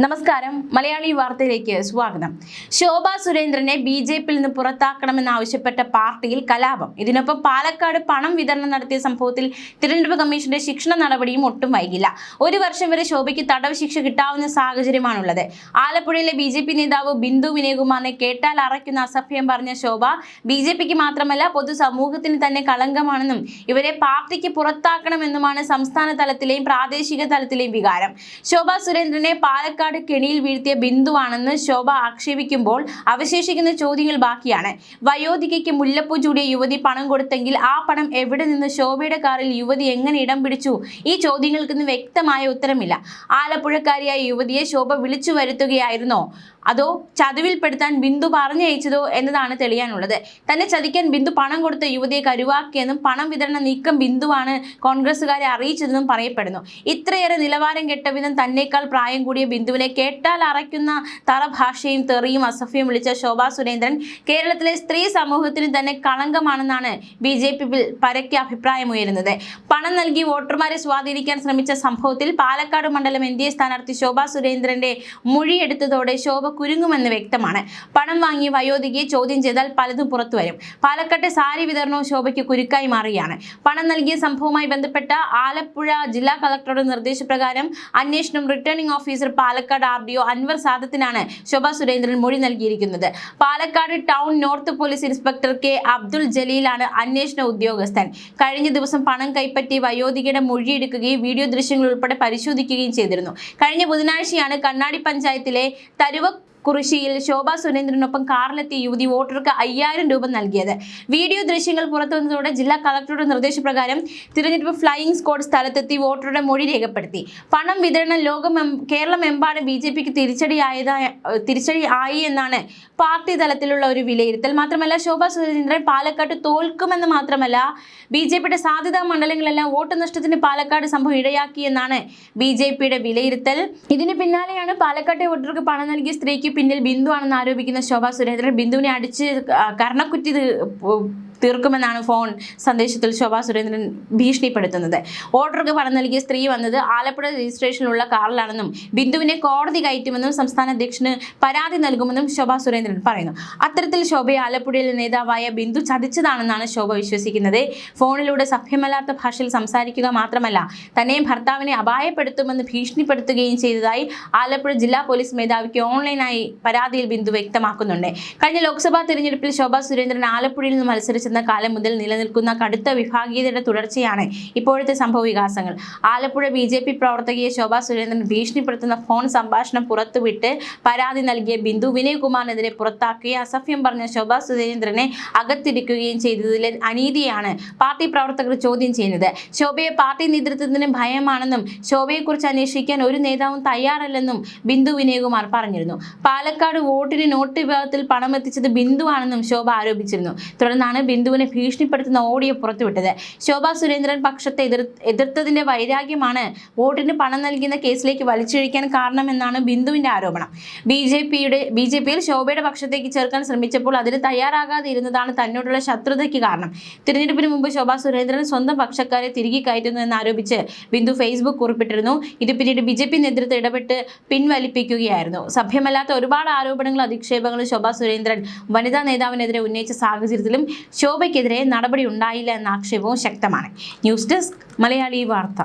നമസ്കാരം, മലയാളി വാർത്തയിലേക്ക് സ്വാഗതം. ശോഭാ സുരേന്ദ്രനെ ബി.ജെ.പിയിൽ നിന്ന് പുറത്താക്കണമെന്നാവശ്യപ്പെട്ട പാർട്ടിയിൽ കലാപം. ഇതിനൊപ്പം പാലക്കാട് പണം വിതരണം നടത്തിയ സംഭവത്തിൽ തിരഞ്ഞെടുപ്പ് കമ്മീഷന്റെ ശിക്ഷണ നടപടിയും ഒട്ടും വൈകില്ല. 1 വർഷം വരെ ശോഭയ്ക്ക് തടവ് ശിക്ഷ കിട്ടാവുന്ന സാഹചര്യമാണുള്ളത്. ആലപ്പുഴയിലെ ബി.ജെ.പി നേതാവ് ബിന്ദു വിനയകുമാറിനെ കേട്ടാൽ അറയ്ക്കുന്ന അസഭ്യം പറഞ്ഞ ശോഭ ബി.ജെ.പിക്ക് മാത്രമല്ല പൊതുസമൂഹത്തിന് തന്നെ കളങ്കമാണെന്നും ഇവരെ പാർട്ടിക്ക് പുറത്താക്കണമെന്നുമാണ് സംസ്ഥാന തലത്തിലെയും പ്രാദേശിക തലത്തിലെയും വികാരം. ശോഭാ സുരേന്ദ്രനെ പാലക്കാട് കെണിയിൽ വീഴ്ത്തിയ ബിന്ദുവാണെന്ന് ശോഭ ആക്ഷേപിക്കുമ്പോൾ അവശേഷിക്കുന്ന ചോദ്യങ്ങൾ ബാക്കിയാണ്. വയോധികയ്ക്ക് മുല്ലപ്പൂ ചൂടിയ യുവതി പണം കൊടുത്തെങ്കിൽ ആ പണം എവിടെ നിന്ന് ശോഭയുടെ കാറിൽ യുവതി എങ്ങനെ ഇടം പിടിച്ചു? ഈ ചോദ്യങ്ങൾക്കൊന്നും വ്യക്തമായ ഉത്തരമില്ല. ആലപ്പുഴക്കാരിയായ യുവതിയെ ശോഭ വിളിച്ചു വരുത്തുകയായിരുന്നോ അതോ ചതിവിൽപ്പെടുത്താൻ ബിന്ദു പറഞ്ഞയച്ചതോ എന്നതാണ് തെളിയാനുള്ളത്. തന്നെ ചതിക്കാൻ ബിന്ദു പണം കൊടുത്ത യുവതിയെ കരുവാക്കിയെന്നും പണം വിതരണ നീക്കം ബിന്ദുവാണ് കോൺഗ്രസുകാരെ അറിയിച്ചതെന്നും പറയപ്പെടുന്നു. ഇത്രയേറെ നിലവാരം കെട്ട വിധം തന്നേക്കാൾ പ്രായം കൂടിയ ബിന്ദുവിനെ കേട്ടാൽ അറയ്ക്കുന്ന തറഭാഷയും തെറിയും അസഭ്യം വിളിച്ച ശോഭാ സുരേന്ദ്രൻ കേരളത്തിലെ സ്ത്രീ സമൂഹത്തിന് തന്നെ കളങ്കമാണെന്നാണ് ബി.ജെ.പി പരക്കെ അഭിപ്രായമുയരുന്നത്. പണം നൽകി വോട്ടർമാരെ സ്വാധീനിക്കാൻ ശ്രമിച്ച സംഭവത്തിൽ പാലക്കാട് മണ്ഡലം എൻ.ഡി.എ സ്ഥാനാർത്ഥി ശോഭാ സുരേന്ദ്രന്റെ മൊഴിയെടുത്തതോടെ ശോഭ കുരുങ്ങുമെന്ന് വ്യക്തമാണ്. പണം വാങ്ങി വയോധികയെ ചോദ്യം ചെയ്താൽ പലതും പുറത്തുവരും. പാലക്കാട്ടെ സാരി വിതരണവും ശോഭയ്ക്ക് കുരുക്കായി മാറുകയാണ്. പണം നൽകിയ സംഭവവുമായി ബന്ധപ്പെട്ട ആലപ്പുഴ ജില്ലാ കളക്ടറുടെ നിർദ്ദേശപ്രകാരം അന്വേഷണം returning officer Palakkad RDO Anwar സാദത്തിനാണ് ശോഭാ സുരേന്ദ്രൻ മൊഴി നൽകിയിരിക്കുന്നത്. Palakkad town north police inspector K Abdul ജലീലാണ് അന്വേഷണ ഉദ്യോഗസ്ഥൻ. കഴിഞ്ഞ ദിവസം പണം കൈപ്പറ്റി വയോധികയുടെ മൊഴിയെടുക്കുകയും വീഡിയോ ദൃശ്യങ്ങൾ ഉൾപ്പെടെ പരിശോധിക്കുകയും ചെയ്തിരുന്നു. കഴിഞ്ഞ ബുധനാഴ്ചയാണ് കണ്ണാടി പഞ്ചായത്തിലെ കുറിശിയിൽ ശോഭാ സുരേന്ദ്രനൊപ്പം കാറിലെത്തിയ യുവതി വോട്ടർക്ക് 5000 രൂപ നൽകിയത്. വീഡിയോ ദൃശ്യങ്ങൾ പുറത്തുവന്നതോടെ ജില്ലാ കളക്ടറുടെ നിർദ്ദേശപ്രകാരം തിരഞ്ഞെടുപ്പ് ഫ്ലൈയിംഗ് സ്ക്വാഡ് സ്ഥലത്തെത്തി വോട്ടറുടെ മൊഴി രേഖപ്പെടുത്തി. പണം വിതരണം കേരളമെമ്പാടും ബി.ജെ.പിക്ക് തിരിച്ചടിയായി എന്നാണ് പാർട്ടി തലത്തിലുള്ള ഒരു വിലയിരുത്തൽ. മാത്രമല്ല ശോഭാ സുരേന്ദ്രൻ പാലക്കാട് തോൽക്കുമെന്ന് മാത്രമല്ല ബി.ജെ.പിയുടെ സാധ്യതാ മണ്ഡലങ്ങളെല്ലാം വോട്ട് നഷ്ടത്തിന് പാലക്കാട് സംഭവം ഇടയാക്കിയെന്നാണ് ബി.ജെ.പിയുടെ വിലയിരുത്തൽ. ഇതിന് പിന്നാലെയാണ് പാലക്കാട്ടെ വോട്ടർക്ക് പണം നൽകിയ സ്ത്രീക്ക് പിന്നിൽ ബിന്ദു ആണെന്ന് ആരോപിക്കുന്ന ശോഭാ സുരേന്ദ്രൻ ബിന്ദുവിനെ അടിച്ച് കർണക്കുറ്റി തീർക്കുമെന്നാണ് ഫോൺ സന്ദേശത്തിൽ ശോഭാ സുരേന്ദ്രൻ ഭീഷണിപ്പെടുത്തുന്നത്. വോട്ടർക്ക് പണം നൽകിയ സ്ത്രീ വന്നത് ആലപ്പുഴ രജിസ്ട്രേഷനിലുള്ള കാറിലാണെന്നും ബിന്ദുവിനെ കോടതി കയറ്റുമെന്നും സംസ്ഥാന അധ്യക്ഷന് പരാതി നൽകുമെന്നും ശോഭാ സുരേന്ദ്രൻ പറയുന്നു. അത്തരത്തിൽ ശോഭയെ ആലപ്പുഴയിലെ നേതാവായ ബിന്ദു ചതിച്ചതാണെന്നാണ് ശോഭ വിശ്വസിക്കുന്നത്. ഫോണിലൂടെ സഭ്യമല്ലാത്ത ഭാഷയിൽ സംസാരിക്കുക മാത്രമല്ല തന്നെയും ഭർത്താവിനെ അപായപ്പെടുത്തുമെന്ന് ഭീഷണിപ്പെടുത്തുകയും ചെയ്തതായി ആലപ്പുഴ ജില്ലാ പോലീസ് മേധാവിക്ക് ഓൺലൈനായി പരാതിയിൽ ബിന്ദു വ്യക്തമാക്കുന്നുണ്ട്. കഴിഞ്ഞ ലോക്സഭാ തെരഞ്ഞെടുപ്പിൽ ശോഭാ സുരേന്ദ്രൻ ആലപ്പുഴയിൽ നിന്ന് മത്സരിച്ചെന്ന കാലം മുതൽ നിലനിൽക്കുന്ന കടുത്ത വിഭാഗീയതയുടെ തുടർച്ചയാണ് ഇപ്പോഴത്തെ സംഭവ വികാസങ്ങൾ. ആലപ്പുഴ ബി.ജെ.പി പ്രവർത്തകയെ ശോഭാ സുരേന്ദ്രൻ ഭീഷണിപ്പെടുത്തുന്ന ഫോൺ സംഭാഷണം പുറത്തുവിട്ട് പരാതി നൽകിയ ബിന്ദു വിനയകുമാറിനെതിരെ പുറത്താക്കുകയും അസഭ്യം പറഞ്ഞ ശോഭാ സുരേന്ദ്രനെ അകത്തിരിക്കുകയും ചെയ്തതിലെ അനീതിയാണ് പാർട്ടി പ്രവർത്തകർ ചോദ്യം ചെയ്യുന്നത്. ശോഭയെ പാർട്ടി നേതൃത്വത്തിന് ഭയമാണെന്നും ശോഭയെക്കുറിച്ച് അന്വേഷിക്കാൻ ഒരു നേതാവും തയ്യാറല്ലെന്നും ബിന്ദു വിനയകുമാർ പറഞ്ഞിരുന്നു. പാലക്കാട് വോട്ടിന് നോട്ട് വിഭാഗത്തിൽ പണം എത്തിച്ചത് ബിന്ദു ആണെന്നും ശോഭ ആരോപിച്ചിരുന്നു. തുടർന്നാണ് ബിന്ദുവിനെ ഭീഷണിപ്പെടുത്തുന്ന ഓഡിയോ പുറത്തുവിട്ടത്. ശോഭാ സുരേന്ദ്രൻ പക്ഷത്തെ എതിർത്തതിന്റെ വൈരാഗ്യമാണ് വോട്ടിന് പണം നൽകുന്ന കേസിലേക്ക് വലിച്ചിഴക്കാൻ കാരണമെന്നാണ് ബിന്ദുവിന്റെ ആരോപണം. ബി.ജെ.പിയിൽ ശോഭയുടെ പക്ഷത്തേക്ക് ചേർക്കാൻ ശ്രമിച്ചപ്പോൾ അതിന് തയ്യാറാകാതെ ഇരുന്നതാണ് തന്നോടുള്ള ശത്രുതയ്ക്ക് കാരണം. തിരഞ്ഞെടുപ്പിന് മുമ്പ് ശോഭാ സുരേന്ദ്രൻ സ്വന്തം പക്ഷക്കാരെ തിരികെ കയറ്റുന്നു എന്നാരോപിച്ച് ബിന്ദു ഫേസ്ബുക്ക് കുറിപ്പിട്ടിരുന്നു. ഇത് പിന്നീട് ബി.ജെ.പി നേതൃത്വം ഇടപെട്ട് പിൻവലിപ്പിക്കുകയായിരുന്നു. സഭ്യമല്ലാത്ത ഒരുപാട് ആരോപണങ്ങളും അധിക്ഷേപങ്ങളും ശോഭാ സുരേന്ദ്രൻ വനിതാ നേതാവിനെതിരെ ഉന്നയിച്ച സാഹചര്യത്തിലും ശോഭയ്ക്കെതിരെ നടപടി ഉണ്ടായില്ല എന്ന ആക്ഷേപവും ശക്തമാണ്. ന്യൂസ് ഡെസ്ക് മലയാളി വാർത്ത.